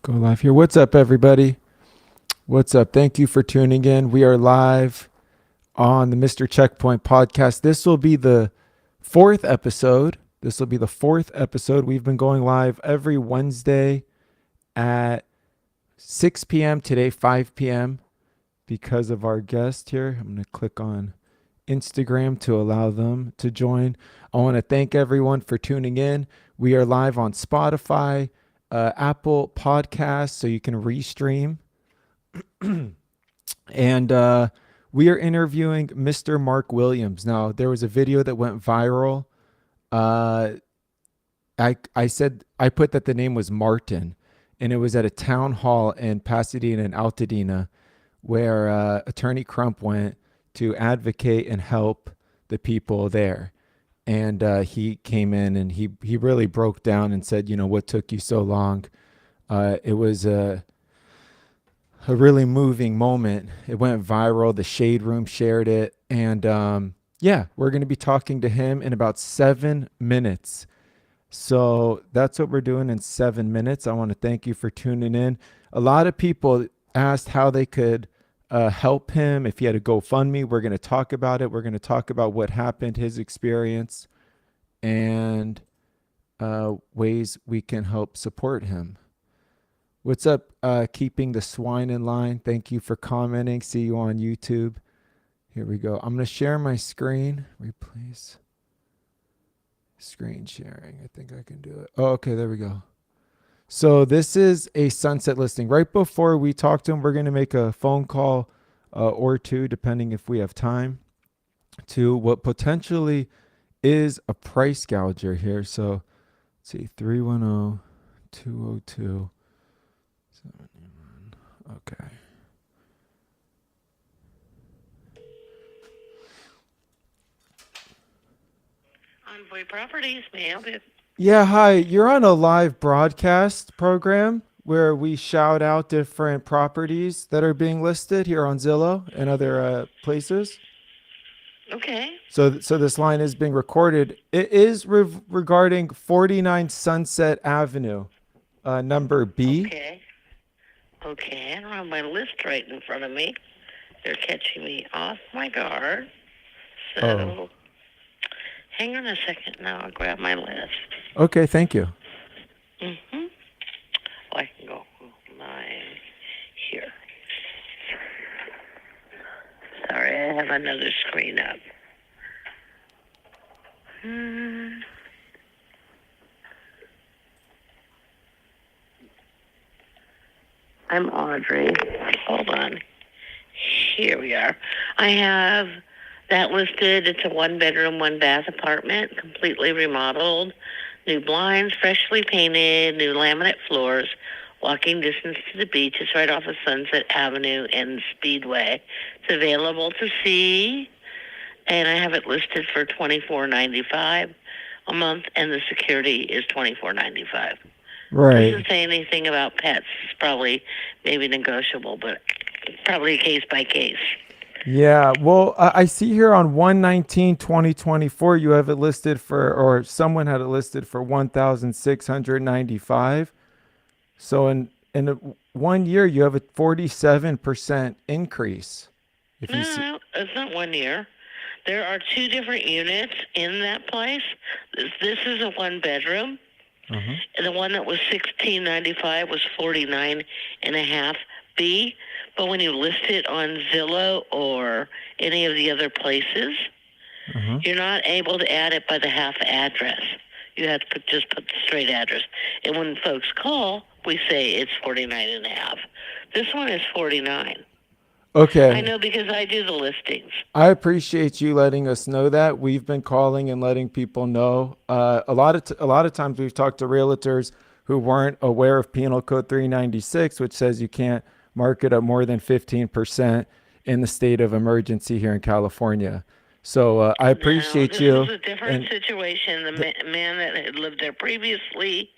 Go live here. What's up, everybody? What's up? Thank you for tuning in. We are live on the Mr. Checkpoint podcast. This will be the fourth episode. We've been going live every Wednesday at 6 p.m. Today, 5 p.m. because of our guest here. I'm going to click on Instagram to allow them to join. I want to thank everyone for tuning in. We are live on Spotify, Apple Podcasts, so you can restream. And we are interviewing Mr. Mark Williams. Now, there was a video that went viral. Uh, I put that the name was Martin, and it was at a town hall in Pasadena and Altadena, where Attorney Crump went to advocate and help the people there. And he came in and he really broke down and said, what took you so long? It was a really moving moment. It went viral. The Shade Room shared it. And yeah, we're going to be talking to him in about 7 minutes. So that's what we're doing in 7 minutes. I want to thank you for tuning in. A lot of people asked how they could help him. If he had a GoFundMe, we're going to talk about it. We're going to talk about what happened, his experience, and ways we can help support him. What's up, keeping the swine in line? Thank you for commenting. See you on YouTube. Here we go. I'm going to share my screen. Replace screen sharing. I think I can do it. Oh, okay, there we go. So this is a sunset listing. Right before we talk to him, we're going to make a phone call or two, depending if we have time, to what potentially is a price gouger here. So let's see, 310-202. Okay. Envoy Properties, may I help you? Yeah, hi. You're on a live broadcast program where we shout out different properties that are being listed here on Zillow and other places. Okay. So this line is being recorded. It is regarding 49 Sunset Avenue, number B. Okay, I don't have my list right in front of me. They're catching me off my guard. So, hang on a second now. I'll grab my list. Okay, thank you. Mm-hmm. Oh, I can go here. Sorry, I have another screen up. I'm Audrey. Hold on. Here we are. I have that listed. It's a 1-bedroom, 1-bath apartment, completely remodeled, new blinds, freshly painted, new laminate floors, walking distance to the beach. It's right off of Sunset Avenue and Speedway. It's available to see, and I have it listed for $24.95 a month, and the security is $24.95. Right. Doesn't say anything about pets. It's probably maybe negotiable, but probably case by case. Yeah, well, I see here on 1/19/2024, you have it listed for, or someone had it listed for 1,695. So in 1 year, you have a 47% increase. No, it's not 1 year. There are 2 different units in that place. This is a 1-bedroom. Uh-huh. And the one that was $16.95 was 49.5 B. But when you list it on Zillow or any of the other places, you're not able to add it by the half address. You have to just put the straight address. And when folks call, we say it's 49.5. This one is 49. Okay. I know because I do the listings. I appreciate you letting us know that. We've been calling and letting people know. A lot of times we've talked to realtors who weren't aware of Penal Code 396, which says you can't market at more than 15% in the state of emergency here in California. So I appreciate you. This is a different situation. The man that had lived there previously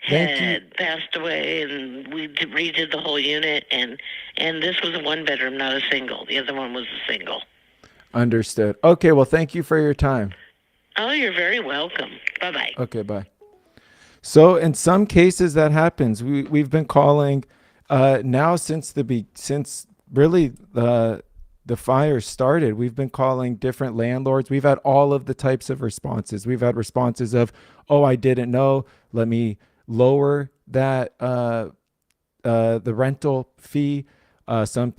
Thank you. had passed away, and we redid the whole unit, and this was a 1-bedroom, not a single. The other one was a single. Understood. Okay, well, thank you for your time. Oh, you're very welcome. Bye-bye. Okay, bye. So in some cases that happens. We've been calling now since really the fire started. We've been calling different landlords. We've had all of the types of responses. We've had responses of, "Oh, I didn't know. Let me lower that the rental fee." Some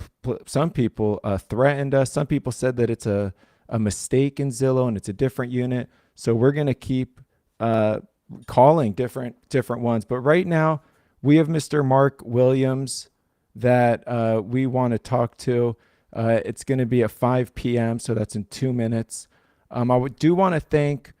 people threatened us. Some people said that it's a mistake in Zillow and it's a different unit. So we're gonna keep uh, calling different ones. But right now, we have Mr. Mark Williams that we want to talk to. It's going to be at 5 p.m., so that's in 2 minutes. Do want to thank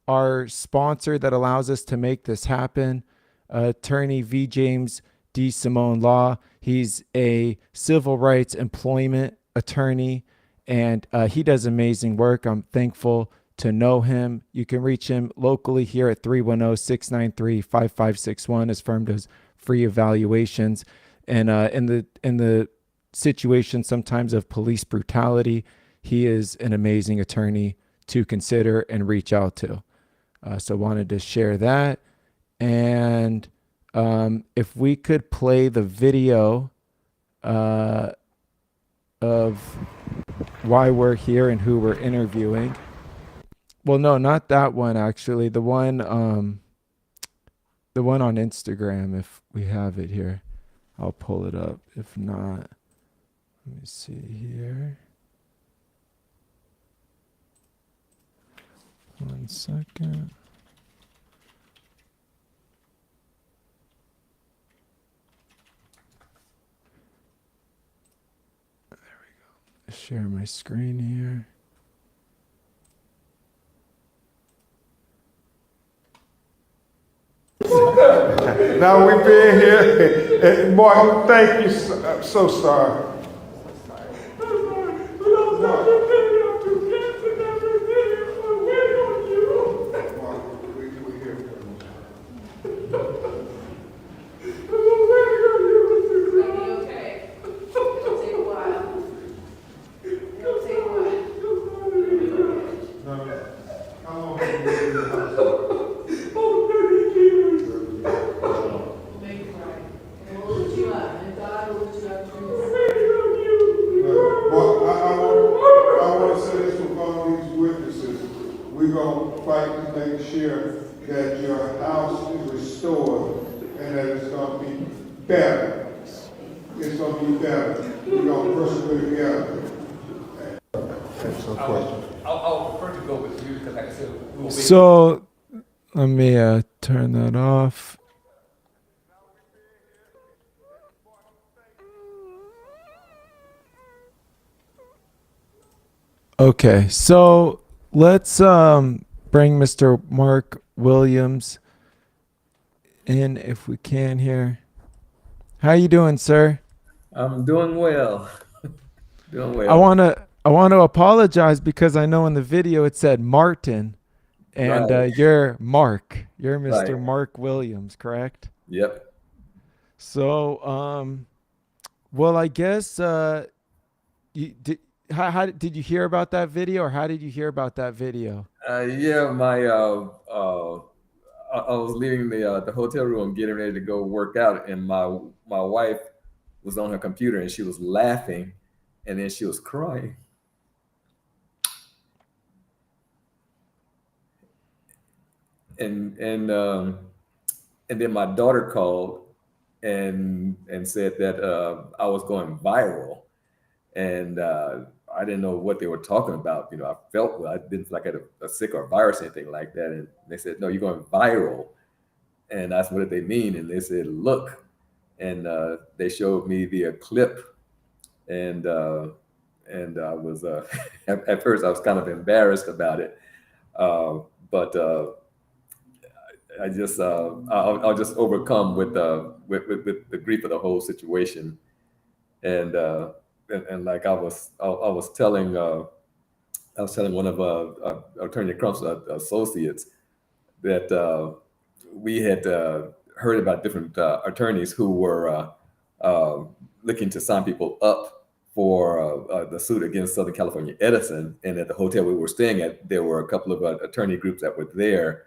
our sponsor that allows us to make this happen, attorney V. James D. Simone Law. He's a civil rights employment attorney, and he does amazing work. I'm thankful to know him. You can reach him locally here at 310-693-5561. His firm does free evaluations. And in the situation sometimes of police brutality, he is an amazing attorney to consider and reach out to. So wanted to share that. And if we could play the video of why we're here and who we're interviewing. Well, no, not that one actually. The one on Instagram, if we have it here. I'll pull it up. If not, let me see here. 1 second. Share my screen here. Now we being here, and Martin, thank you. I'm so sorry. We're going to fight to make sure that your house is restored and that it's going to be better. It's going to be better. We're going to persevere together. That's no question. I'll prefer to go with you because, like I said, we will wait. So let me turn that off. Okay, so let's bring Mr. Mark Williams in if we can here. How you doing, sir? I'm doing well. Doing well. I want to apologize because I know in the video it said Martin, and Right. you're Mark. You're Mr. Right. Mark Williams, correct? Yep. So, well, I guess you did. How did you hear about that video, or how did you hear about that video? Yeah, I was leaving the hotel room, getting ready to go work out, and my wife was on her computer and she was laughing, and then she was crying. And then my daughter called and said that I was going viral, and I didn't know what they were talking about. You know, I felt well. I didn't feel like I had a sick or a virus or anything like that. And they said, "No, you're going viral," and that's what they mean. And they said, "Look," and they showed me the clip, and I was at first I was kind of embarrassed about it, but. I'll just overcome with the grief of the whole situation, and like I was telling one of Attorney Crump's associates that we had heard about different attorneys who were looking to sign people up for the suit against Southern California Edison, and at the hotel we were staying at, there were a couple of attorney groups that were there.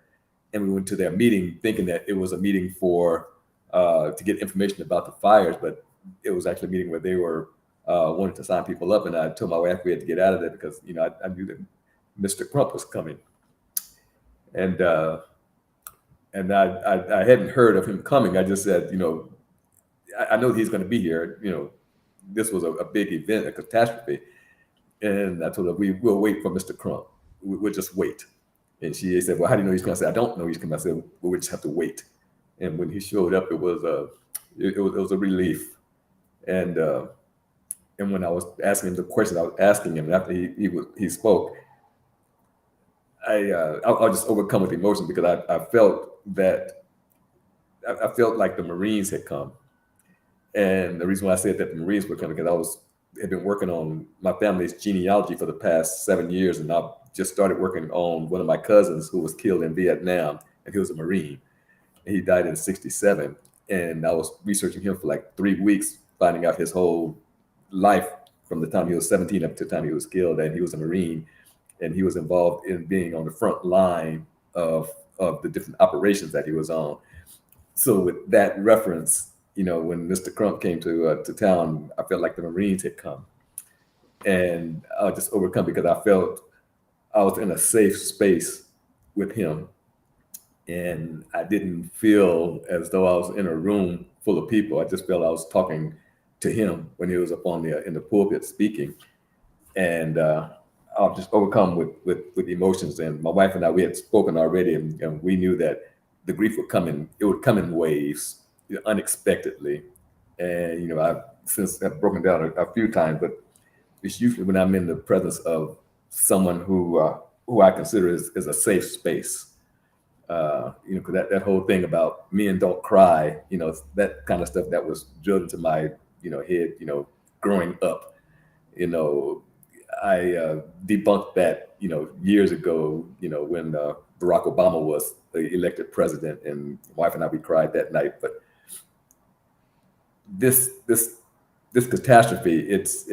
and we went to their meeting thinking that it was a meeting for to get information about the fires, but it was actually a meeting where they were wanted to sign people up. And I told my wife we had to get out of there because I knew that Mr. Crump was coming, and I hadn't heard of him coming. I just said, I know he's going to be here. This was a big event, a catastrophe. And I told her, we'll wait for Mr. Crump. We'll just wait. And she said, well, how do you know he's coming? I said, I don't know he's coming. I said, well, we just have to wait. And when he showed up, it was a relief. And when I was asking him the question I was asking him, and after he spoke, I was just overcome with emotion because I felt that I felt like the Marines had come. And the reason why I said that the Marines were coming because had been working on my family's genealogy for the past 7 years, and I just started working on one of my cousins who was killed in Vietnam, and he was a Marine, and he died in '67. And I was researching him for like 3 weeks, finding out his whole life from the time he was 17 up to the time he was killed. And he was a Marine, and he was involved in being on the front line of the different operations that he was on. So with that reference, when Mr. Crump came to town, I felt like the Marines had come, and I was just overcome because I felt I was in a safe space with him, and I didn't feel as though I was in a room full of people. I just felt I was talking to him when he was up in the pulpit speaking, and I was just overcome with emotions. And my wife and I, we had spoken already, and we knew that the grief would come in. It would come in waves, unexpectedly. And I've since have broken down a few times, but it's usually when I'm in the presence of someone who I consider is a safe space. Because that whole thing about men don't cry, that kind of stuff that was drilled into my head, growing up. I debunked that, years ago, when Barack Obama was elected president, and my wife and I, we cried that night. But this catastrophe, it's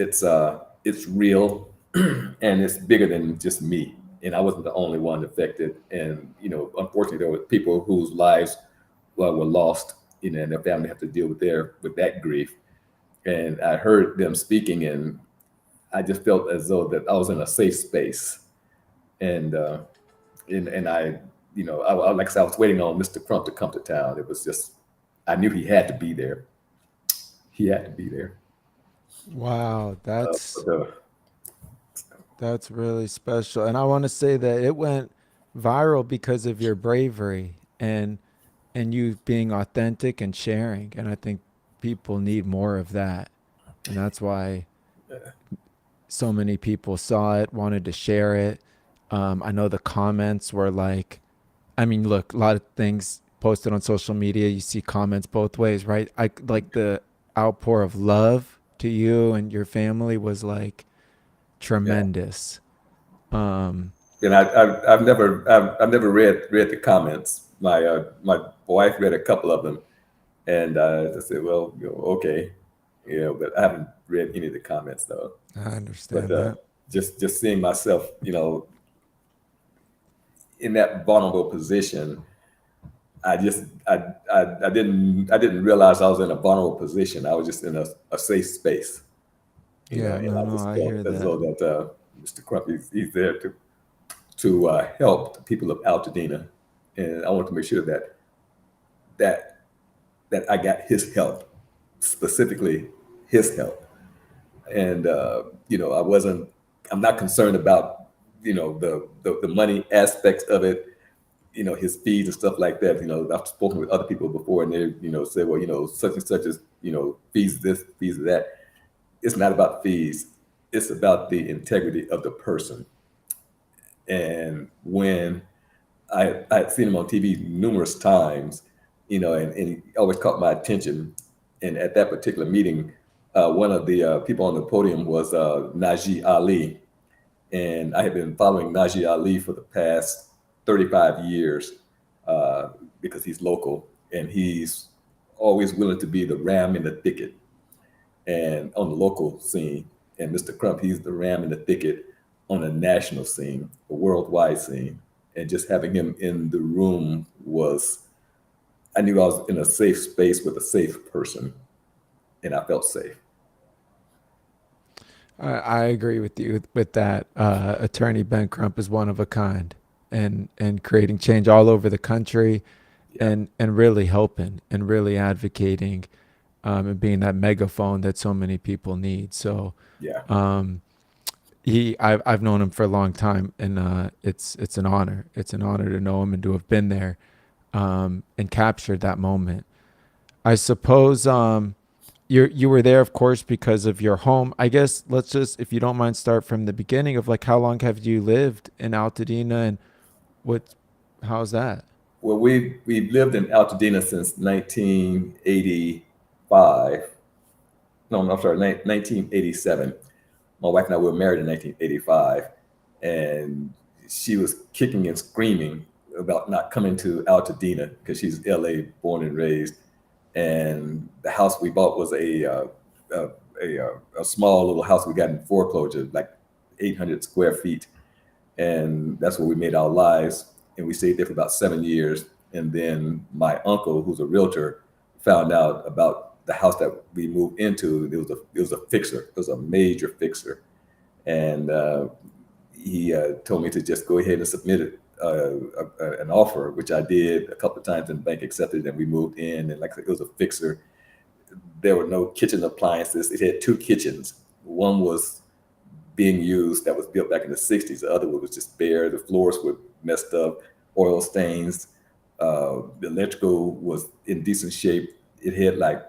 real, and it's bigger than just me. And I wasn't the only one affected. And unfortunately, there were people whose lives were lost, and their family have to deal with that grief. And I heard them speaking, and I just felt as though that I was in a safe space. And I, like I said, I was waiting on Mr. Crump to come to town. It was just, I knew he had to be there. He had to be there. Wow, But, that's really special. And I want to say that it went viral because of your bravery and you being authentic and sharing. And I think people need more of that. And that's why so many people saw it, wanted to share it. I know the comments were like, I mean, look, a lot of things posted on social media, you see comments both ways, right? I like the outpour of love to you and your family was like tremendous. and I've never read the comments. My wife read a couple of them, and I said, well, okay, but I haven't read any of the comments though. I But understand that. just seeing myself, in that vulnerable position, I didn't realize I was in a vulnerable position. I was just in a safe space, Yeah, and I no, just I felt hear as that. though that Mr. Crump he's there to help the people of Altadena, and I want to make sure that that I got his help, specifically his help. And I'm not concerned about the money aspects of it, his fees and stuff like that. I've spoken with other people before, and they say, well, such and such is fees this, fees that. It's not about fees. It's about the integrity of the person. And when I had seen him on TV numerous times, and he always caught my attention. And at that particular meeting, one of the people on the podium was Najee Ali. And I had been following Najee Ali for the past 35 years because he's local and he's always willing to be the ram in the thicket and on the local scene. And Mr. Crump, he's the ram in the thicket on a national scene, a worldwide scene. and just having him in the room was, I knew I was in a safe space with a safe person, and I felt safe. I agree with you with that. Attorney Ben Crump is one of a kind, and creating change all over the country, Yeah, and really helping and really advocating, and being that megaphone that so many people need. So, yeah, um, I've known him for a long time, and it's an honor. It's an honor to know him and to have been there, and captured that moment. I suppose, you were there, of course, because of your home. I guess let's just, if you don't mind, start from the beginning of, like, how long have you lived in Altadena, and what, how's that? well, we've lived in Altadena since 1985. No, I'm sorry, 1987. My wife and I were married in 1985, and she was kicking and screaming about not coming to Altadena because she's LA born and raised. And the house we bought was a, a small little house we got in foreclosure, like 800 square feet, and that's where we made our lives. And we stayed there for about 7 years. And then my uncle, who's a realtor, found out about the house that we moved into. It was a fixer. It was a major fixer, and he told me to just go ahead and submit it, an offer, which I did a couple of times, and the bank accepted, and we moved in. And like I said, it was a fixer. There were no kitchen appliances. It had two kitchens. One was being used that was built back in the 60s. The other one was just bare. The floors were messed up, oil stains. The electrical was in decent shape. It had like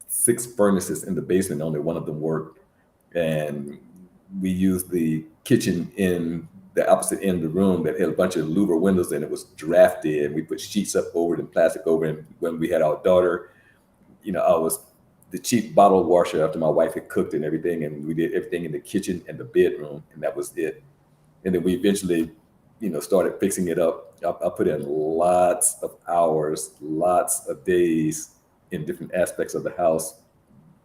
6 furnaces in the basement. Only one of them worked. And we used the kitchen in the opposite end of the room that had a bunch of louver windows, and it was drafty. And we put sheets up over it and plastic over it. And when we had our daughter, I was the cheap bottle washer after my wife had cooked and everything, and we did everything in the kitchen and the bedroom, and that was it. And then we eventually, started fixing it up. I put in lots of hours, lots of days in different aspects of the house.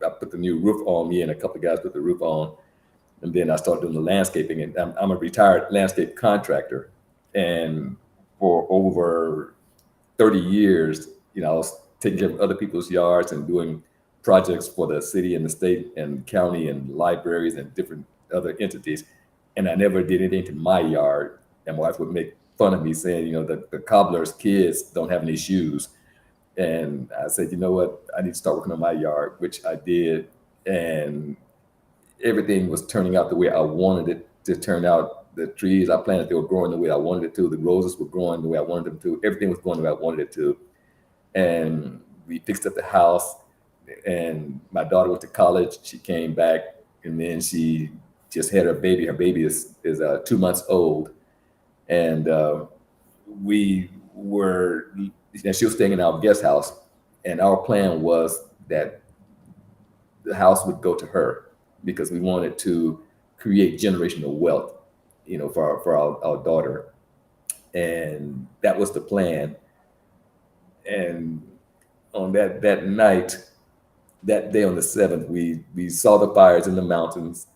I put the new roof on. Me and a couple of guys put the roof on, and then I started doing the landscaping. And I'm a retired landscape contractor, and for over 30 years, I was taking care of other people's yards and doing projects for the city and the state and county and libraries and different other entities. And I never did anything to my yard. And my wife would make fun of me saying, that the cobbler's kids don't have any shoes. And I said, you know what? I need to start working on my yard, which I did. And everything was turning out the way I wanted it to turn out. The trees I planted, they were growing the way I wanted it to. The roses were growing the way I wanted them to. Everything was going the way I wanted it to. And we fixed up the house. And my daughter went to college. She came back, and then she just had her baby. Her baby is 2 months old. And we were, and she was staying in our guest house. And our plan was that the house would go to her because we wanted to create generational wealth, for our daughter. And that was the plan. And on that night, that day on the 7th, we saw the fires in the mountains,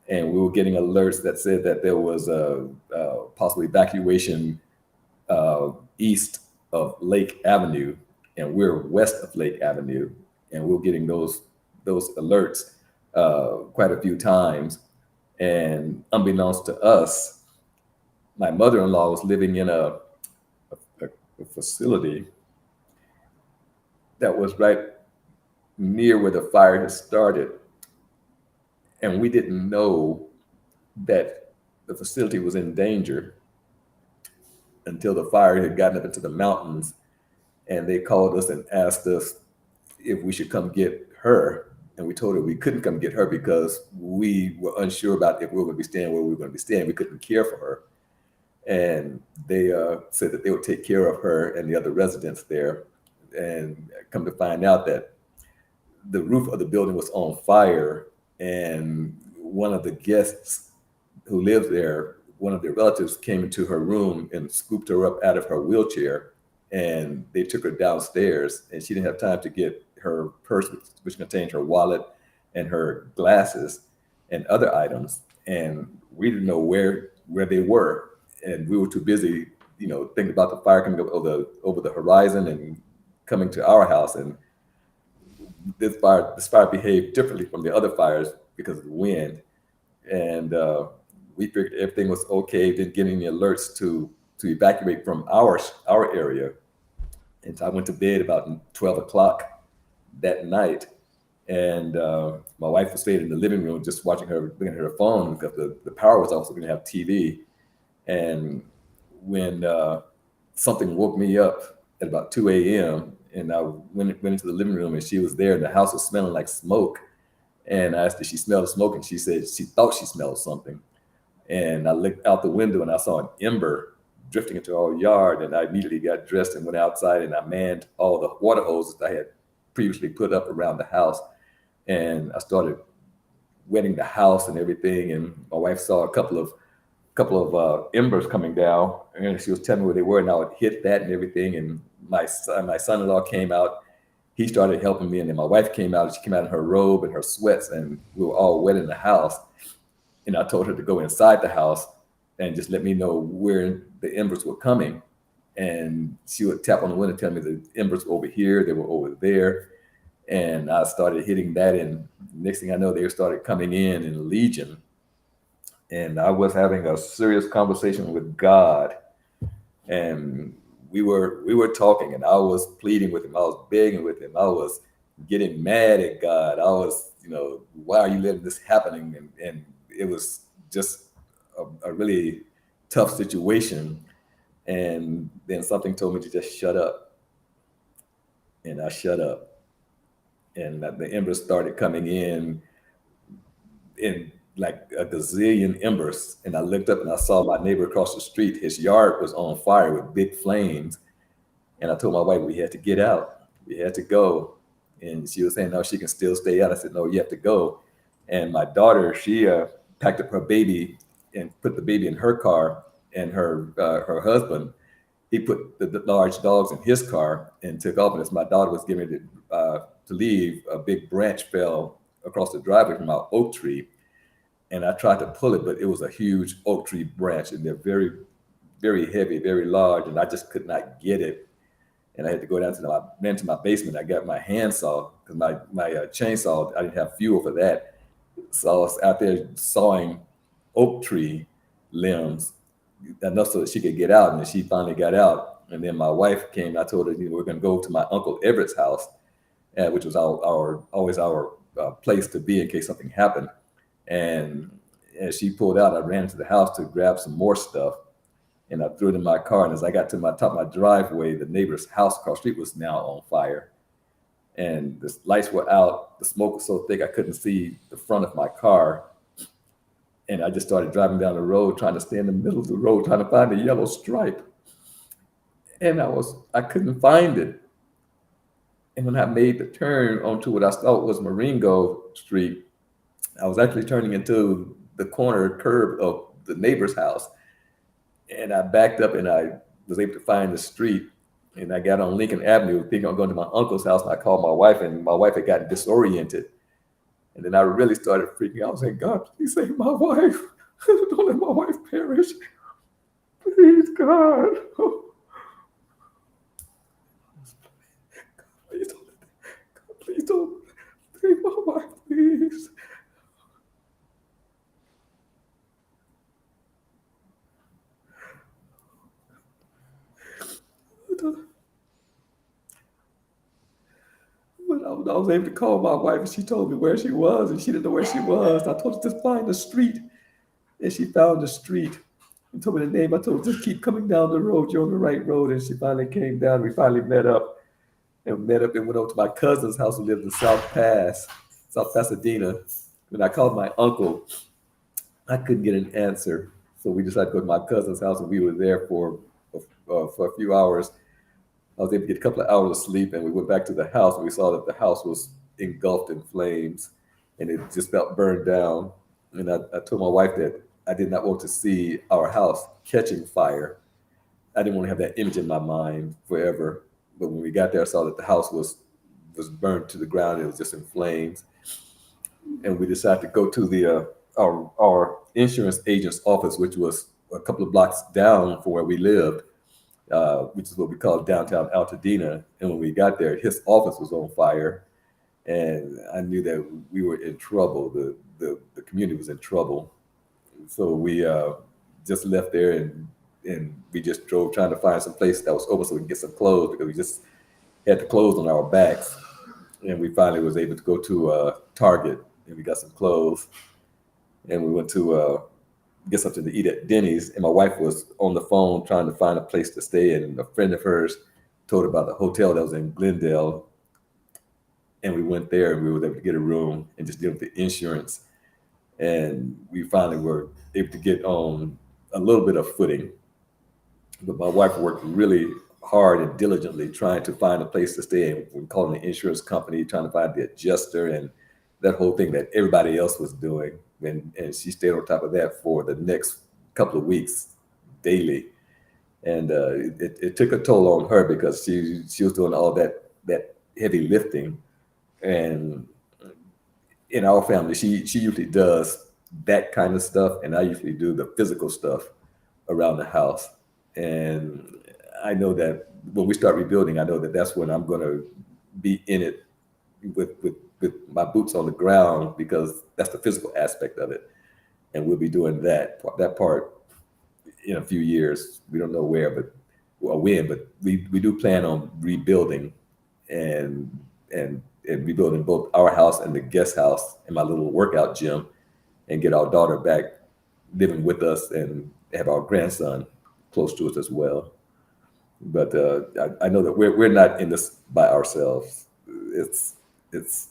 and we were getting alerts that said that there was a possible evacuation east of Lake Avenue, and we're west of Lake Avenue, and we were getting those alerts quite a few times. And unbeknownst to us, my mother-in-law was living in a facility that was right near where the fire had started. And we didn't know that the facility was in danger until the fire had gotten up into the mountains. And they called us and asked us if we should come get her. And we told her we couldn't come get her because we were unsure about if we were going to be staying where we were going to be staying. We couldn't care for her. And they said that they would take care of her and the other residents there. And come to find out that the roof of the building was on fire, and one of the guests who lived there, one of their relatives, came into her room and scooped her up out of her wheelchair, and they took her downstairs, and she didn't have time to get her purse, which contained her wallet and her glasses and other items, and we didn't know where they were, and we were too busy, thinking about the fire coming over the horizon and coming to our house. And this fire behaved differently from the other fires because of the wind. And we figured everything was okay. Didn't get any alerts to evacuate from our area. And so I went to bed about 12 o'clock that night. And my wife was staying in the living room just watching her, looking at her phone because the power was off, so we didn't have TV. And when something woke me up at about 2 a.m., and I went into the living room, and she was there, and the house was smelling like smoke. And I asked if she smelled smoke, and she said she thought she smelled something. And I looked out the window, and I saw an ember drifting into our yard, and I immediately got dressed and went outside, and I manned all the water hoses that I had previously put up around the house. And I started wetting the house and everything. And my wife saw a couple of embers coming down, and she was telling me where they were, and I would hit that and everything. And my son-in-law came out. He started helping me, and then my wife came out. And she came out in her robe and her sweats, and we were all wet in the house. And I told her to go inside the house and just let me know where the embers were coming. And she would tap on the window, tell me the embers were over here, they were over there. And I started hitting that, and next thing I know, they started coming in legion. And I was having a serious conversation with God, and we were talking, and I was pleading with him, I was begging with him, I was getting mad at God. I was, why are you letting this happening? And it was just a really tough situation. And then something told me to just shut up, and I shut up. And the embers started coming in like a gazillion embers. And I looked up and I saw my neighbor across the street. His yard was on fire with big flames. And I told my wife we had to get out. We had to go. And she was saying, no, she can still stay out. I said, no, you have to go. And my daughter, she packed up her baby and put the baby in her car. And her husband, he put the large dogs in his car and took off. And as my daughter was getting ready to leave, a big branch fell across the driveway from our oak tree. And I tried to pull it, but it was a huge oak tree branch, and they're very, very heavy, very large, and I just could not get it. And I had to go down to my basement. I got my handsaw because my chainsaw, I didn't have fuel for that. So I was out there sawing oak tree limbs enough so that she could get out, and then she finally got out. And then my wife came. I told her, we're going to go to my Uncle Everett's house, which was always our place to be in case something happened. And as she pulled out, I ran into the house to grab some more stuff, and I threw it in my car. And as I got to my top of my driveway, the neighbor's house across the street was now on fire. And the lights were out. The smoke was so thick I couldn't see the front of my car. And I just started driving down the road, trying to stay in the middle of the road, trying to find the yellow stripe. And I couldn't find it. And when I made the turn onto what I thought was Marengo Street, I was actually turning into the corner curb of the neighbor's house. And I backed up, and I was able to find the street. And I got on Lincoln Avenue thinking I'm going to my uncle's house. And I called my wife, and my wife had gotten disoriented. And then I really started freaking out. I was saying, God, please save my wife. Don't let my wife perish. Please, God. Please don't let God, please don't save my wife, please. But I was able to call my wife, and she told me where she was, and she didn't know where she was. I told her, just find the street. And she found the street and told me the name. I told her, just keep coming down the road. You're on the right road. And she finally came down. We finally met up and went over to my cousin's house who lived in South Pasadena. When I called my uncle, I couldn't get an answer. So we decided to go to my cousin's house, and we were there for a few hours. I was able to get a couple of hours of sleep, and we went back to the house, and we saw that the house was engulfed in flames, and it just felt burned down. And I told my wife that I did not want to see our house catching fire. I didn't want to have that image in my mind forever. But when we got there, I saw that the house was burned to the ground. It was just in flames. And we decided to go to our insurance agent's office, which was a couple of blocks down from where we lived. which is what we call downtown Altadena. And when we got there, his office was on fire, and I knew that we were in trouble. The community was in trouble, so we just left there, and we just drove trying to find some place that was open so we could get some clothes because we just had the clothes on our backs. And we finally was able to go to Target, and we got some clothes, and we went to get something to eat at Denny's. And my wife was on the phone trying to find a place to stay, and a friend of hers told her about the hotel that was in Glendale, and we went there, and we were able to get a room and just deal with the insurance. And we finally were able to get on a little bit of footing. But my wife worked really hard and diligently trying to find a place to stay. And we're calling the insurance company, trying to find the adjuster and that whole thing that everybody else was doing. And she stayed on top of that for the next couple of weeks daily. And it took a toll on her because she was doing all that heavy lifting. And in our family, she usually does that kind of stuff, and I usually do the physical stuff around the house. And I know that when we start rebuilding, I know that that's when I'm going to be in it with my boots on the ground, because that's the physical aspect of it. And we'll be doing that part in a few years. We don't know where, but or when, but we do plan on rebuilding and and rebuilding both our house and the guest house and my little workout gym, and get our daughter back living with us and have our grandson close to us as well. But I know that we're not in this by ourselves. It's it's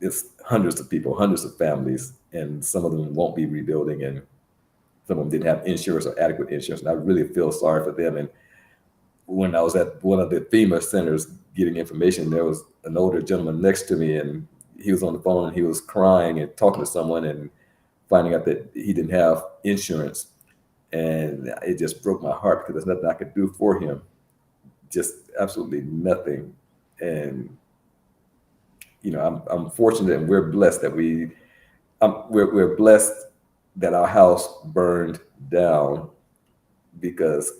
it's hundreds of people, hundreds of families, and some of them won't be rebuilding, and some of them didn't have insurance or adequate insurance. And I really feel sorry for them. And when I was at one of the FEMA centers getting information, there was an older gentleman next to me, and he was on the phone and he was crying and talking to someone and finding out that he didn't have insurance. And it just broke my heart because there's nothing I could do for him, just absolutely nothing. And I'm fortunate, and we're blessed that we're blessed that our house burned down, because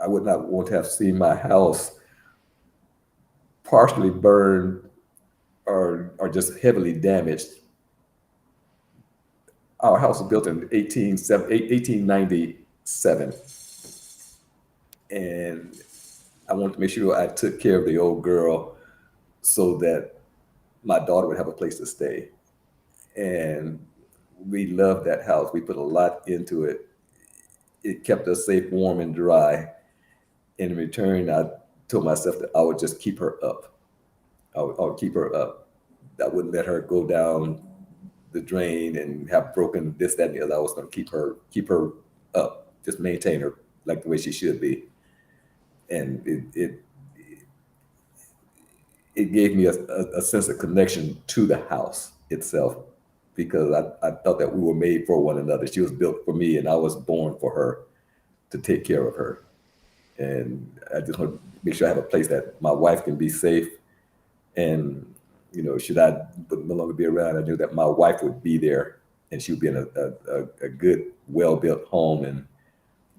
I would not want to have seen my house partially burned or just heavily damaged. Our house was built in 1897, and I wanted to make sure I took care of the old girl so that my daughter would have a place to stay. And we loved that house. We put a lot into it. It kept us safe, warm, and dry. In return, I told myself that I would just keep her up. I would keep her up. I wouldn't let her go down the drain and have broken this, that, and the other. I was going to keep her up, just maintain her like the way she should be. And it gave me a sense of connection to the house itself, because I thought that we were made for one another. She was built for me, and I was born for her, to take care of her. And I just want to make sure I have a place that my wife can be safe. And should I no longer be around, I knew that my wife would be there, and she would be in a good, well-built home, and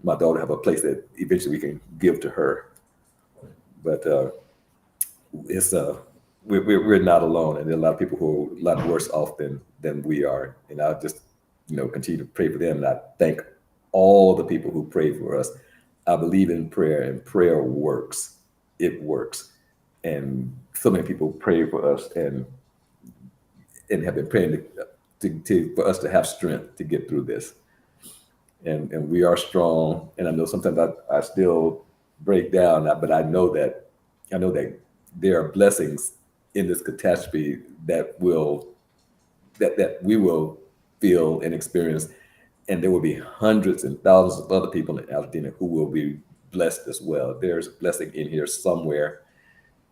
my daughter have a place that eventually we can give to her. But it's we're not alone, and there are a lot of people who are a lot worse off than we are. And I'll just continue to pray for them. And I thank all the people who pray for us. I believe in prayer, and prayer works. It works. And so many people pray for us and have been praying for us to have strength to get through this. And we are strong. And I know sometimes I still break down, but I know that there are blessings in this catastrophe that we will feel and experience. And there will be hundreds and thousands of other people in Altadena who will be blessed as well. There's a blessing in here somewhere.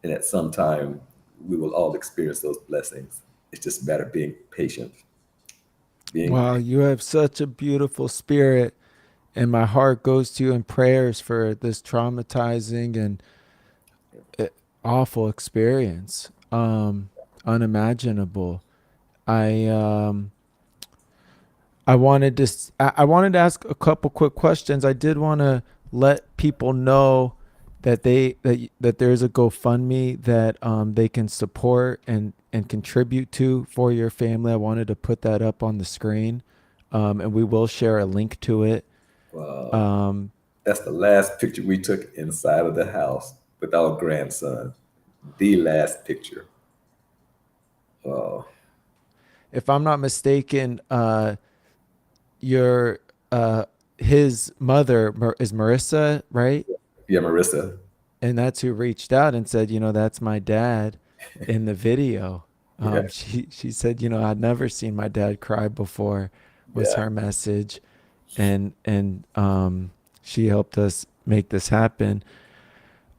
And at some time, we will all experience those blessings. It's just a matter of being patient. Wow, you have such a beautiful spirit, and my heart goes to you in prayers for this traumatizing and awful experience. Unimaginable. I I wanted to ask a couple quick questions. I did want to let people know that that there's a GoFundMe that they can support and contribute to for your family. I wanted to put that up on the screen, and we will share a link to it. Wow. Um, That's the last picture we took inside of the house with our grandson. The last picture. Wow. if I'm not mistaken, your his mother is Marissa, right? Yeah, Marissa. And that's who reached out and said, that's my dad in the video. Yeah. She said, I'd never seen my dad cry before, was Yeah. her message, and she helped us make this happen.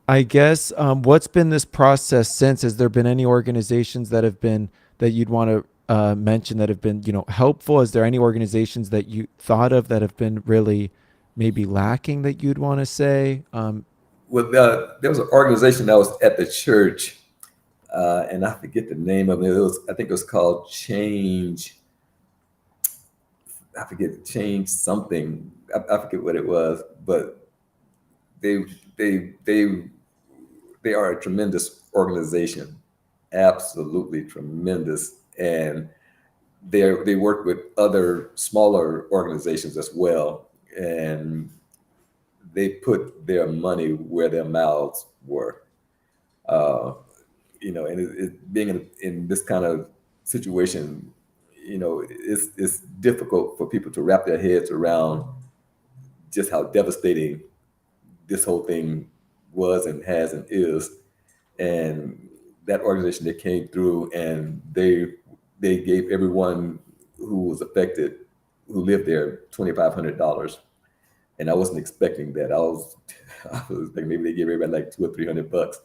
I guess what's been this process since? Has there been any organizations that have been that you'd want to mention that have been helpful? Is there any organizations that you thought of that have been really maybe lacking that you'd want to say? Well, there was an organization that was at the church, and I forget the name of it. I think it was called Change. I forget Change something. I forget what it was, but they they they they are a tremendous organization, absolutely tremendous, and they work with other smaller organizations as well, and they put their money where their mouths were. Uh, and being in this kind of situation, it's difficult for people to wrap their heads around just how devastating this whole thing was and has and is. And that organization, they came through and they gave everyone who was affected, who lived there, $2,500. And I wasn't expecting that. I was like, maybe they gave everybody like $200 or $300,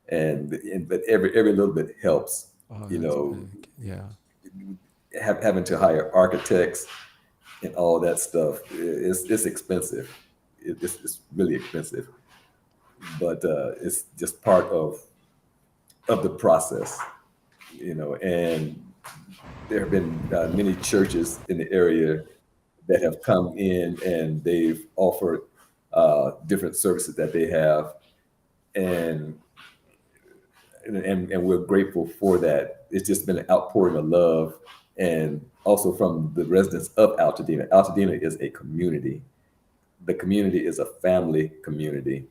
and but every little bit helps. Oh, You that's know, big. Yeah. having to hire architects and all that stuff, it's expensive. It's really expensive, but it's just part of the process. And there have been many churches in the area that have come in and they've offered different services that they have, and and we're grateful for that. It's just been an outpouring of love, and also from the residents of Altadena. Altadena is a community. The community is a family community,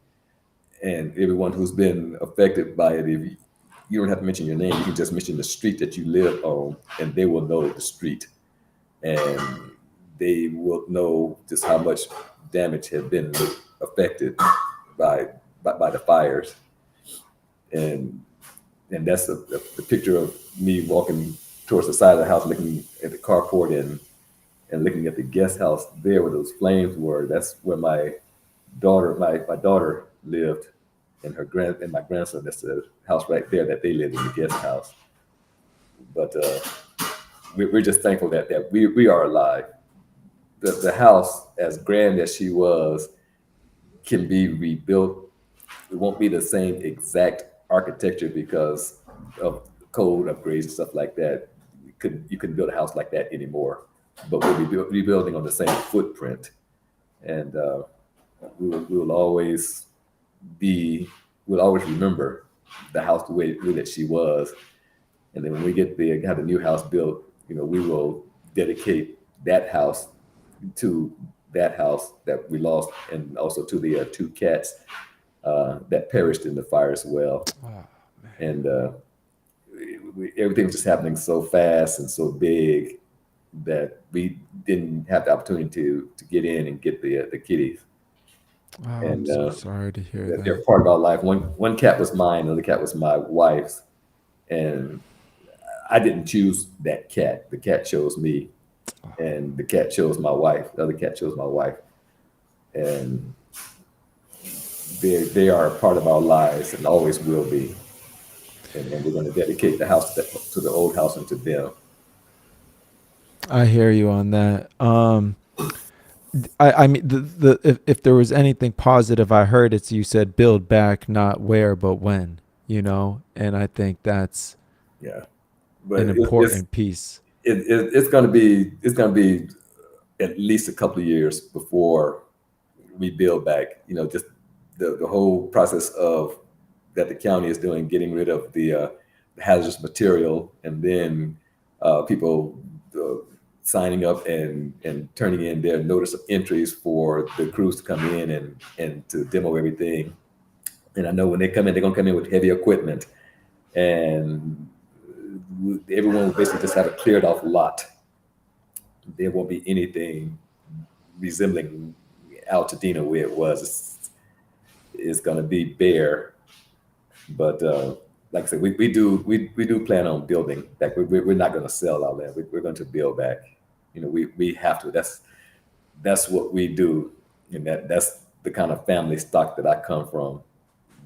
and everyone who's been affected by it, if you don't have to mention your name, you can just mention the street that you live on, and they will know the street, and they will know just how much damage has been affected by by the fires. And that's the picture of me walking towards the side of the house, looking at the carport and looking at the guest house there where those flames were. That's where my daughter lived, and my grandson. That's the house right there that they live in, the guest house. But we're just thankful that we are alive. The house, as grand as she was, can be rebuilt. It won't be the same exact architecture because of code upgrades and stuff like that. You couldn't build a house like that anymore. But we'll be rebuilding on the same footprint, and we will always we'll always remember the house the way that she was. And then when we get there, have a new house built, we will dedicate that house to that house that we lost, and also to the two cats that perished in the fire as well. Oh, And everything's just happening so fast and so big that we didn't have the opportunity to get in and get the kitties. oh, I'm And so sorry to hear they're that. part of our life. One cat was mine, another cat was my wife's, and I didn't choose that cat. The cat chose me, and the cat chose my wife. The other cat chose my wife, and they are a part of our lives and always will be. And we're going to dedicate the house to the old house and to them. I hear you on that. I mean, if there was anything positive I heard, it's you said build back, not where, but when, and I think that's Yeah, but an important piece. it's going to be at least a couple of years before we build back. Just the whole process of that the county is doing, getting rid of the hazardous material, and then people signing up and turning in their notice of entries for the crews to come in and to demo everything. And I know when they come in, they're gonna come in with heavy equipment, and everyone will basically just have a cleared off lot. There won't be anything resembling Altadena where it was. It's going to be bare. But like I said, we do plan on building back. We're not going to sell our land. We're going to build back. We have to. That's what we do, and that's the kind of family stock that I come from.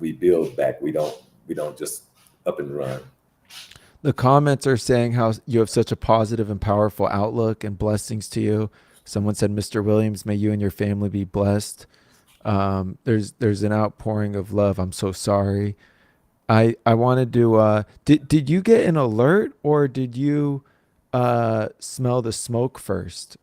We build back. We don't just up and run. The comments are saying how you have such a positive and powerful outlook, and blessings to you. Someone said, Mr. Williams, may you and your family be blessed. There's an outpouring of love. I'm so sorry. I wanted to, did you get an alert, or did you smell the smoke first,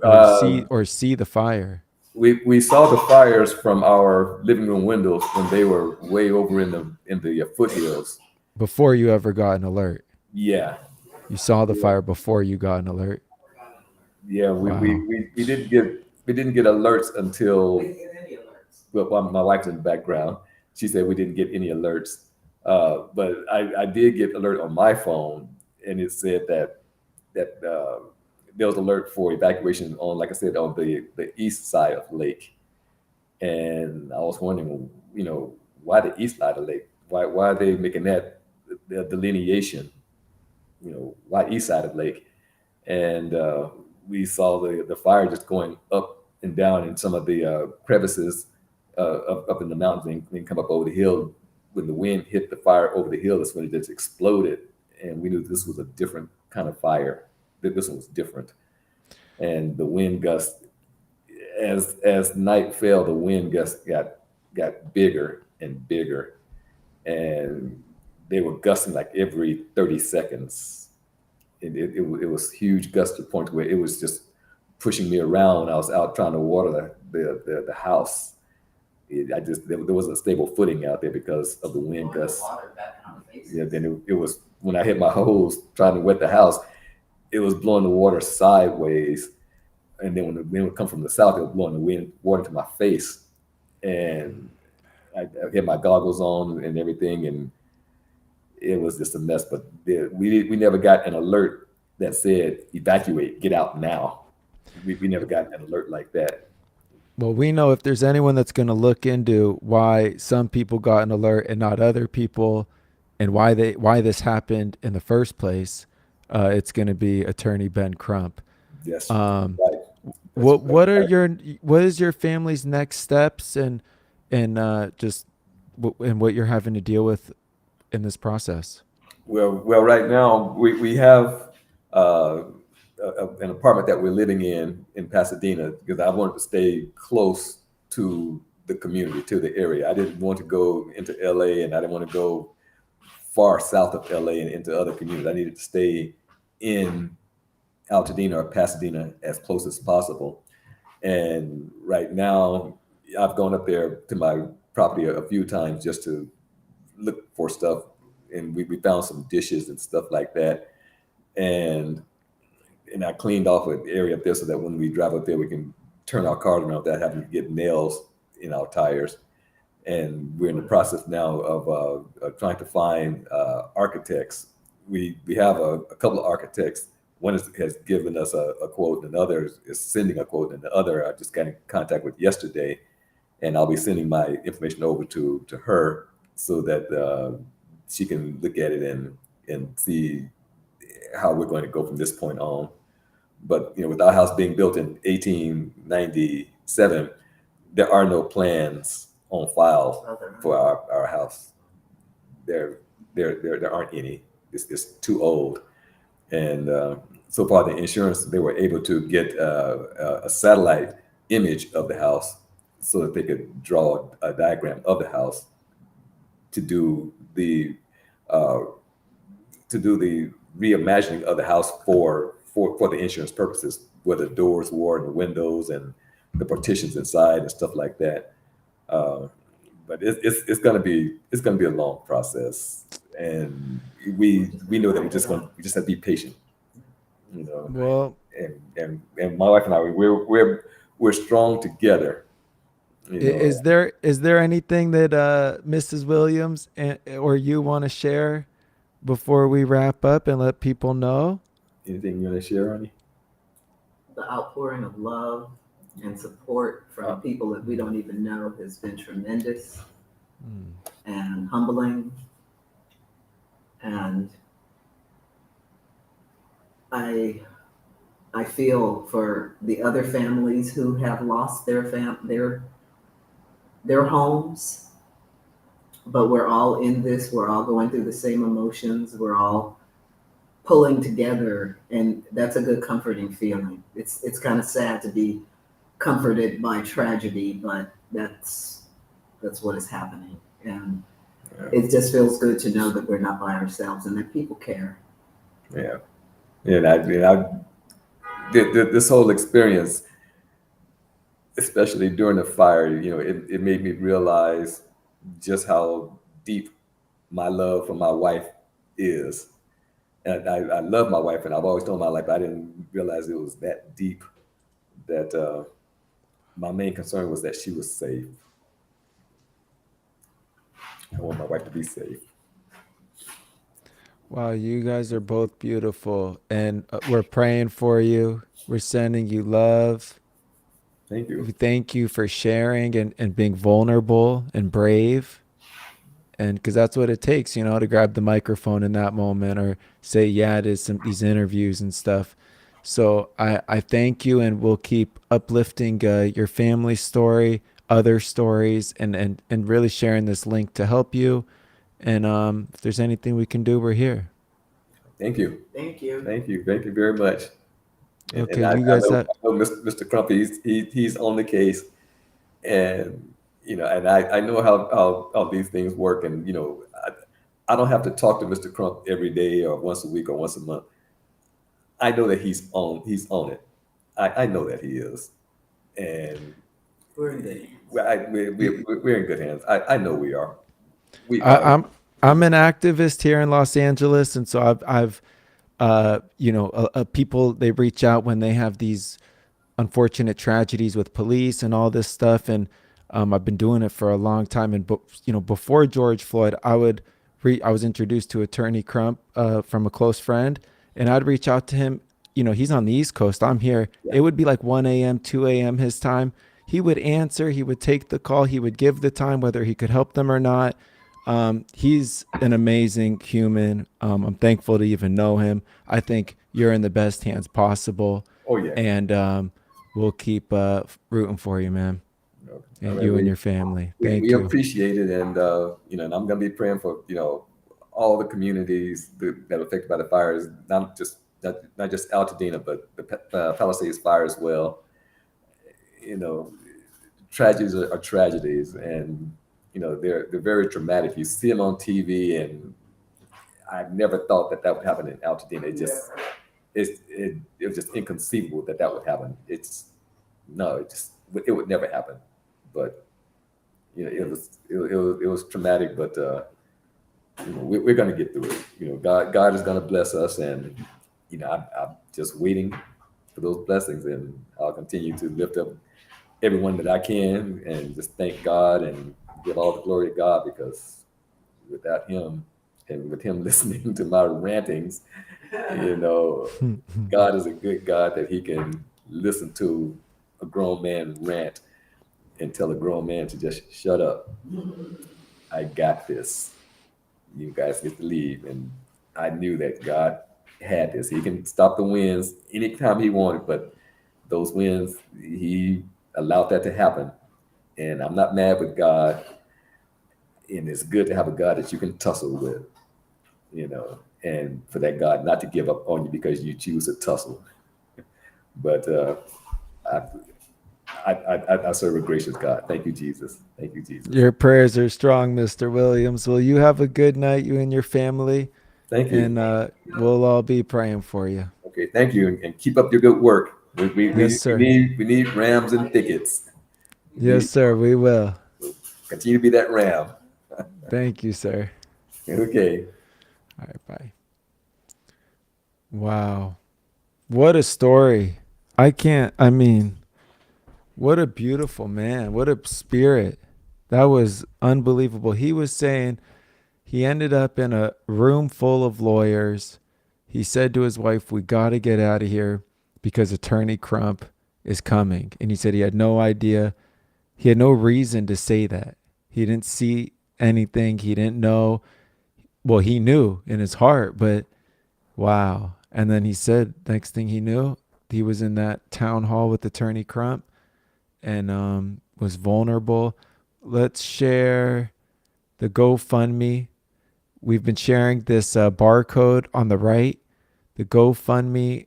or see the fire We saw the fires from our living room windows when they were way over in the foothills. before you ever got an alert? Yeah, You saw the fire before you got an alert? yeah. Wow. We didn't get alerts until, well, my wife's in the background. She said we didn't get any alerts, but I did get alert on my phone, and it said that there was alert for evacuation on, like I said, on the east side of the lake. And I was wondering, why the east side of the lake? Why are they making that the delineation? Why east side of the lake? And we saw the fire just going up and down in some of the crevices up in the mountains, and come up over the hill. When the wind hit the fire over the hill, that's when it just exploded, and we knew this was a different kind of fire. That this one was different, and the wind gust, as night fell, the wind gust got bigger and bigger, and they were gusting like every 30 seconds. It was huge gust to the point where it was just pushing me around. I was out trying to water the house. There wasn't a stable footing out there because of the wind gusts. Yeah, then it was when I hit my hose trying to wet the house, it was blowing the water sideways, and then when the wind would come from the south, it was blowing the water into my face, and I had my goggles on and everything, and it was just a mess. But we never got an alert that said evacuate, get out now. We never got an alert like that. Well, we know if there's anyone that's going to look into why some people got an alert and not other people, and why this happened in the first place, it's going to be Attorney Ben Crump. Yes. Right. What What is your family's next steps, and just and what you're having to deal with in this process? Well, right now we have an apartment that we're living in Pasadena, because I wanted to stay close to the community, to the area. I didn't want to go into LA, and I didn't want to go far south of LA and into other communities. I needed to stay in Altadena or Pasadena as close as possible. And right now I've gone up there to my property a few times just to look for stuff, and we found some dishes and stuff like that. And I cleaned off an area up there so that when we drive up there, we can turn our cars around without having to get nails in our tires. And we're in the process now of trying to find architects. We have a couple of architects. One has given us a quote, and another is sending a quote, and the other I just got in contact with yesterday. And I'll be sending my information over to her so that she can look at it and see how we're going to go from this point on. But with our house being built in 1897, there are no plans on file for our house. There aren't any. It's too old. And so far, the insurance, they were able to get a satellite image of the house so that they could draw a diagram of the house to do the reimagining of the house for the insurance purposes, where the doors were and the windows and the partitions inside and stuff like that. Uh, but it's gonna be a long process, and we know that we just have to be patient, you know. Well, And my wife and I, we're strong together, you know. is there anything that Mrs. Williams or you want to share before we wrap up and let people know? Anything you want to share, Ronnie? The outpouring of love and support from people that we don't even know has been tremendous and humbling. And I feel for the other families who have lost their homes, but we're all in this. We're all going through the same emotions. We're all pulling together, and that's a good comforting feeling. It's kind of sad to be comforted by tragedy, but that's what is happening, and it just feels good to know that we're not by ourselves and that people care. Yeah, and this whole experience, especially during the fire, you know, it made me realize just how deep my love for my wife is. And I love my wife, and I've always told my life, but I didn't realize it was that deep. That my main concern was that she was safe. I want my wife to be safe. Wow, you guys are both beautiful, and we're praying for you. We're sending you love. Thank you. We thank you for sharing and being vulnerable and brave. And because that's what it takes, you know, to grab the microphone in that moment or say, yeah, it is these interviews and stuff. So I thank you, and we'll keep uplifting your family story, other stories, and really sharing this link to help you. And if there's anything we can do, we're here. Thank you. Thank you. Thank you. Thank you very much. And Okay, you guys have. I know Mr. Crumpy, he's on the case, and you know, and I know how these things work, and you know, I don't have to talk to Mr. Crump every day or once a week or once a month. I know that he's on it. I know that he is, and We're in good hands. we're in good hands. I know we are. We I, are. I'm an activist here in Los Angeles, and so I've you know, people, they reach out when they have these unfortunate tragedies with police and all this stuff. And I've been doing it for a long time. And you know, before George Floyd, I was introduced to Attorney Crump from a close friend, and I'd reach out to him. You know, he's on the East Coast. I'm here. It would be like 1 a.m., 2 a.m. his time. He would answer. He would take the call. He would give the time, whether he could help them or not. He's an amazing human. I'm thankful to even know him. I think you're in the best hands possible. Oh yeah. And we'll keep rooting for you, man, and I mean, you and your family. Thank we you. appreciate it, and you know, and I'm gonna be praying for, you know, all the communities that are affected by the fires, not just Altadena, but the Palisades fire as well. You know, tragedies are tragedies, and you know, they're very traumatic. You see them on TV, and I never thought that would happen in Altadena. It was just inconceivable that would happen. It would never happen. But you know, it was traumatic. But you know, we're going to get through it. You know, God is going to bless us, and you know, I'm just waiting for those blessings, and I'll continue to lift up everyone that I can, and just thank God and give all the glory to God, because without Him and with Him listening to my rantings, you know, God is a good God that He can listen to a grown man rant and tell a grown man to just shut up. I got this. You guys get to leave. And I knew that God had this. He can stop the winds anytime He wanted, but those winds, He allowed that to happen. And I'm not mad with God. And it's good to have a God that you can tussle with, you know, and for that God not to give up on you because you choose to tussle. But I serve a gracious God. Thank you, Jesus. Thank you, Jesus. Your prayers are strong, Mr. Williams. Well, you have a good night, you and your family. Thank you. And we'll all be praying for you. Okay, thank you. And keep up your good work. Yes, sir. We need rams and thickets. We Yes, need, sir. We will. continue to be that ram. Thank you, sir. Okay. All right, bye. Wow. What a story. I mean, what a beautiful man. What a spirit. That was unbelievable. He was saying he ended up in a room full of lawyers. He said to his wife, "We got to get out of here because Attorney Crump is coming." And he said he had no idea. He had no reason to say that. He didn't see anything. He didn't know. Well, he knew in his heart, but wow. And then he said, next thing he knew, he was in that town hall with Attorney Crump and was vulnerable. Let's share the GoFundMe. We've been sharing this barcode on the right. The GoFundMe,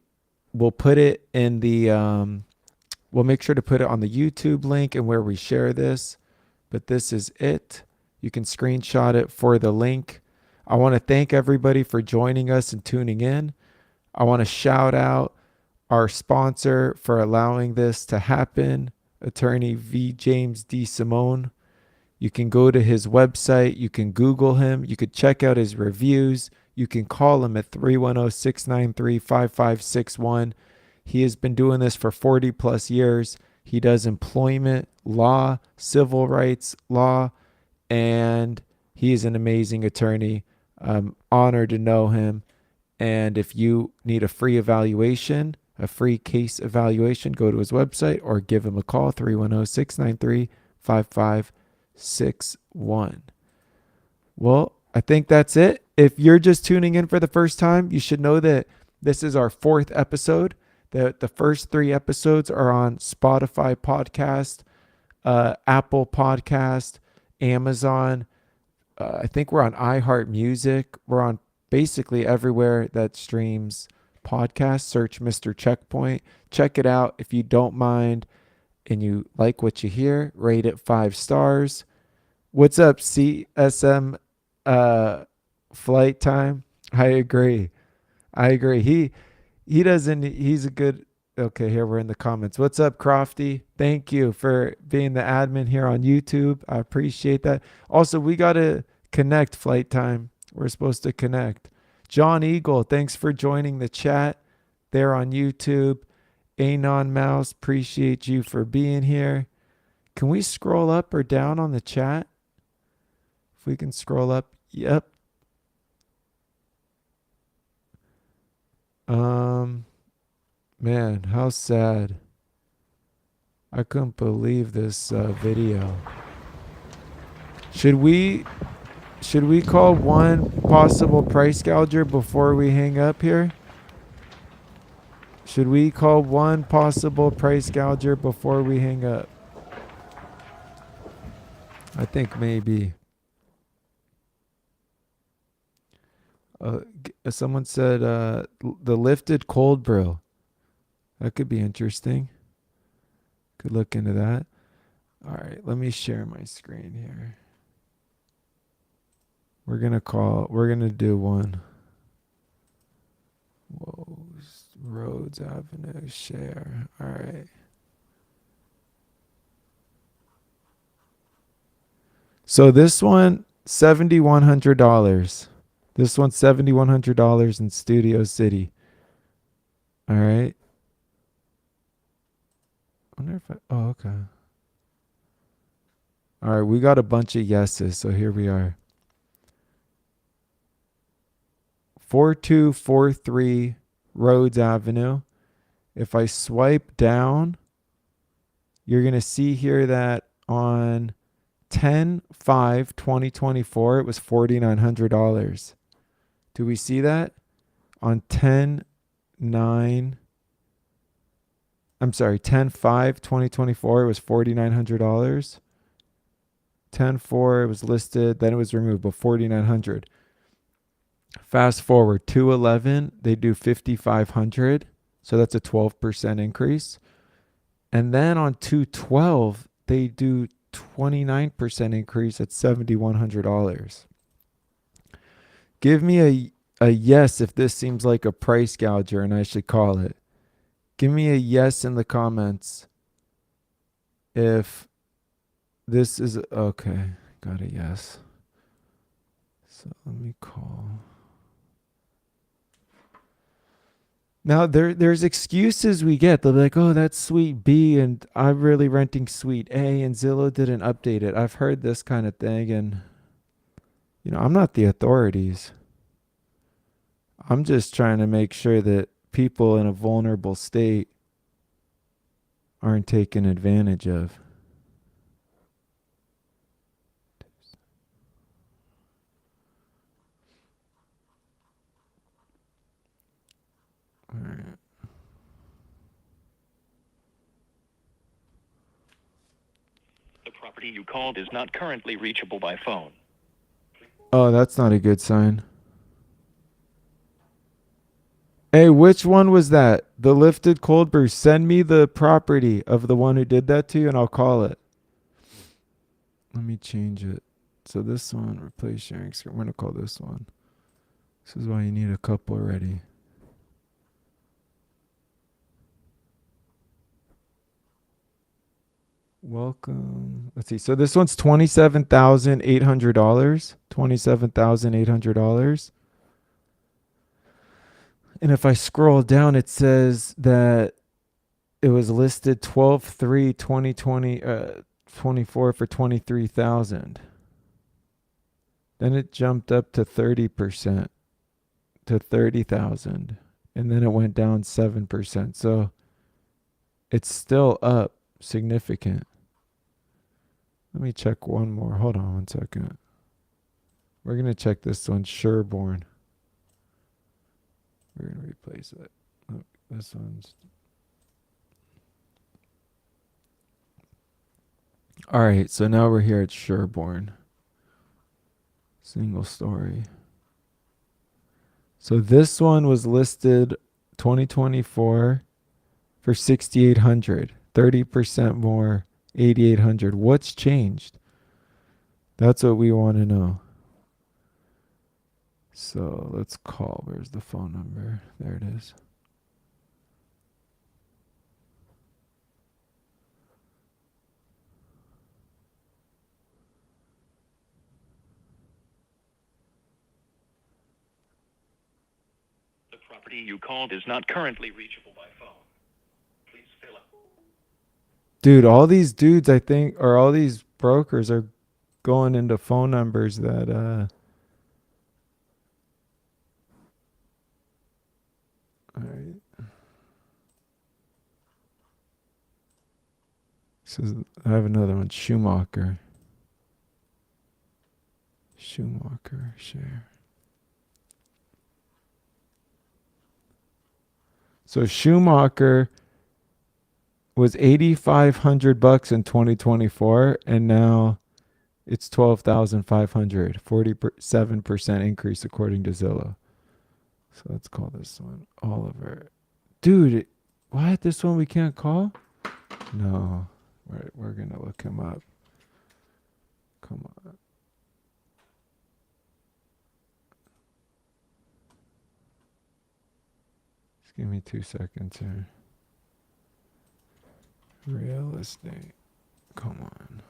we'll put it in the, we'll make sure to put it on the YouTube link and where we share this. But this is it. You can screenshot it for the link. I want to thank everybody for joining us and tuning in. I want to shout out our sponsor for allowing this to happen, Attorney V. James D. Simone. You can go to his website. You can Google him. You could check out his reviews. You can call him at 310-693-5561. He has been doing this for 40 plus years. He does employment law, civil rights law, and he is an amazing attorney. I'm honored to know him. And if you need a free evaluation, a free case evaluation, go to his website or give him a call, 310-693-5561. Well, I think that's it. If you're just tuning in for the first time, you should know that this is our 4th episode. The first 3 episodes are on Spotify podcast, Apple podcast, Amazon. I think we're on iHeartMusic. We're on basically everywhere that streams podcasts. Search MrCheckpoint. Check it out. If you don't mind and you like what you hear, rate it 5 stars. What's up, CSM flight time? I agree. He doesn't, he's a good, okay, here we're in the comments. What's up, Crofty? Thank you for being the admin here on YouTube. I appreciate that. Also, we got to connect, flight time. We're supposed to connect. John Eagle, thanks for joining the chat there on YouTube. Anon Mouse, appreciate you for being here. Can we scroll up or down on the chat? If we can scroll up, yep. Man, how sad. I couldn't believe this video. Should we call one possible price gouger before we hang up here? Should we call one possible price gouger before we hang up? I think maybe. Someone said the lifted cold brew. That could be interesting. Could look into that. All right, let me share my screen here. We're going to do one. Whoa, Rhodes Avenue, share. All right. So this one, $7,100. This one's $7,100 in Studio City. All right. I wonder if oh, okay. All right, we got a bunch of yeses, so here we are. 4243 Rhodes Avenue. If I swipe down, you're going to see here that on 10/5/2024, it was $4,900. Do we see that? On 10/5/2024, it was $4,900. 10/4, it was listed, then it was removed, but $4,900. Fast forward 2/11, they do 5,500, so that's a 12% increase. And then on 2/12, they do 29% increase at $7,100. Give me a yes if this seems like a price gouger and I should call it. Give me a yes in the comments if this is okay. Got a yes. So let me call. Now there's excuses we get. They'll be like, "Oh, that's suite B, and I'm really renting suite A, and Zillow didn't update it." I've heard this kind of thing, and I'm not the authorities. I'm just trying to make sure that people in a vulnerable state aren't taken advantage of. All right. The property you called is not currently reachable by phone. Oh, that's not a good sign. Hey, which one was that? The lifted cold brew. Send me the property of the one who did that to you, and I'll call it. Let me change it. So this one, replace sharing screen. We're going to call this one. This is why you need a couple already. Welcome. Let's see. So this one's $27,800. $27,800. And if I scroll down, it says that it was listed 12/3/2020 24 for 23,000. Then it jumped up to 30% to 30,000, and then it went down 7%. So it's still up significant. Let me check one more. Hold on one second. We're going to check this one, Sherborne. We're going to replace it. Look, this one's. All right, so now we're here at Sherborne. Single story. So this one was listed 2024 for 6,800, 30% more, 8,800. What's changed? That's what we want to know. So let's call. Where's the phone number? There it is. The property you called is not currently reachable by phone. Please fill up. Dude, all these dudes, I think, or all these brokers are going into phone numbers that all right. Says I have another one, Schumacher. Schumacher share. So Schumacher was $8,500 in 2024, and now it's 12,500. 47% increase according to Zillow. So let's call this one Oliver. Dude, what? This one we can't call? No. We're going to look him up. Come on. Just give me 2 seconds here. Real estate. Come on.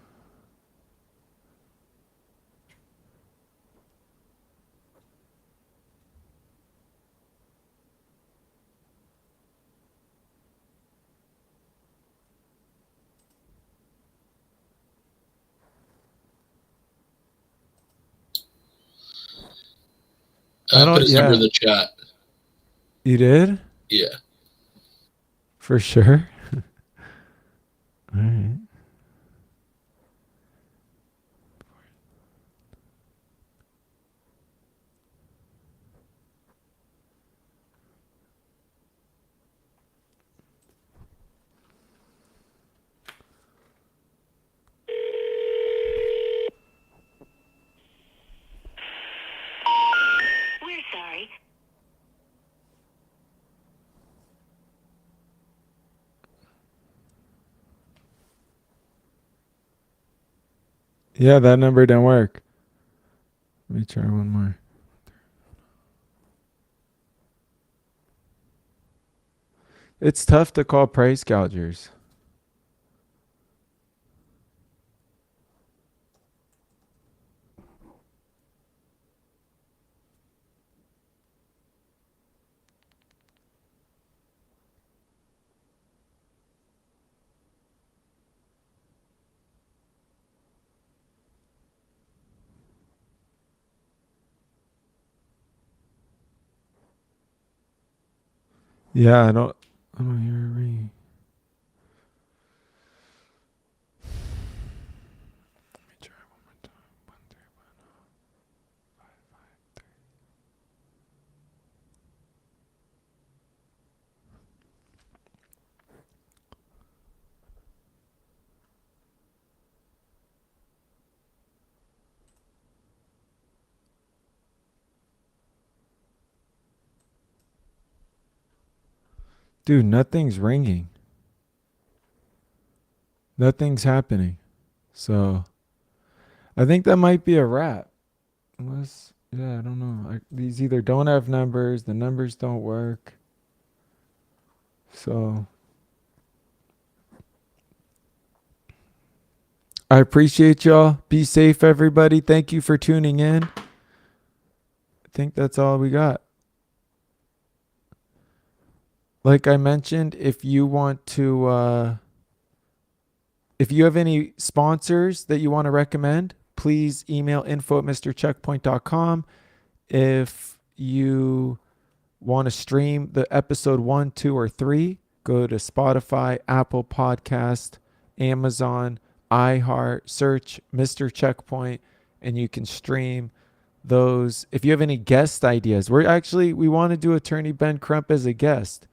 I put his number in the chat. You did? Yeah. For sure. All right. We're sorry. Yeah, that number didn't work. Let me try one more. It's tough to call price gougers. Yeah, I don't hear a ring. Let me try one more time. 1310553. Dude, nothing's ringing. Nothing's happening. So I think that might be a wrap. Unless, yeah, I don't know. These either don't have numbers, the numbers don't work. So I appreciate y'all. Be safe, everybody. Thank you for tuning in. I think that's all we got. Like I mentioned, if you want to, if you have any sponsors that you want to recommend, please email info@mrcheckpoint.com. If you want to stream the episode 1, 2, or 3, go to Spotify, Apple Podcast, Amazon, iHeart, search Mr. Checkpoint, and you can stream those. If you have any guest ideas, we want to do Attorney Ben Crump as a guest.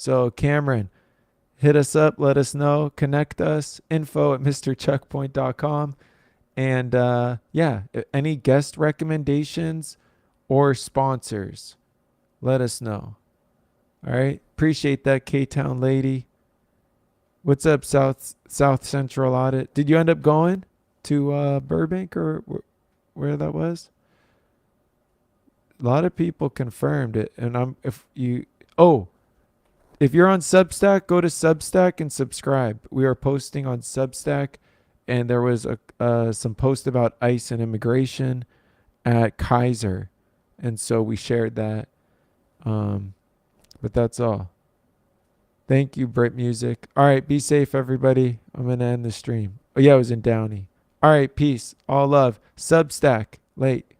So Cameron, hit us up, let us know, connect us, info@mrcheckpoint.com. And yeah, any guest recommendations or sponsors, let us know. All right. Appreciate that, K-Town lady. What's up, South Central Audit? Did you end up going to Burbank or where that was? A lot of people confirmed it. And if you're on Substack, go to Substack and subscribe. We are posting on Substack, and there was some post about ICE and immigration at Kaiser, and so we shared that. But that's all. Thank you, Brit Music. All right, be safe, everybody. I'm gonna end the stream. Oh yeah, I was in Downey. All right, peace. All love. Substack. Late.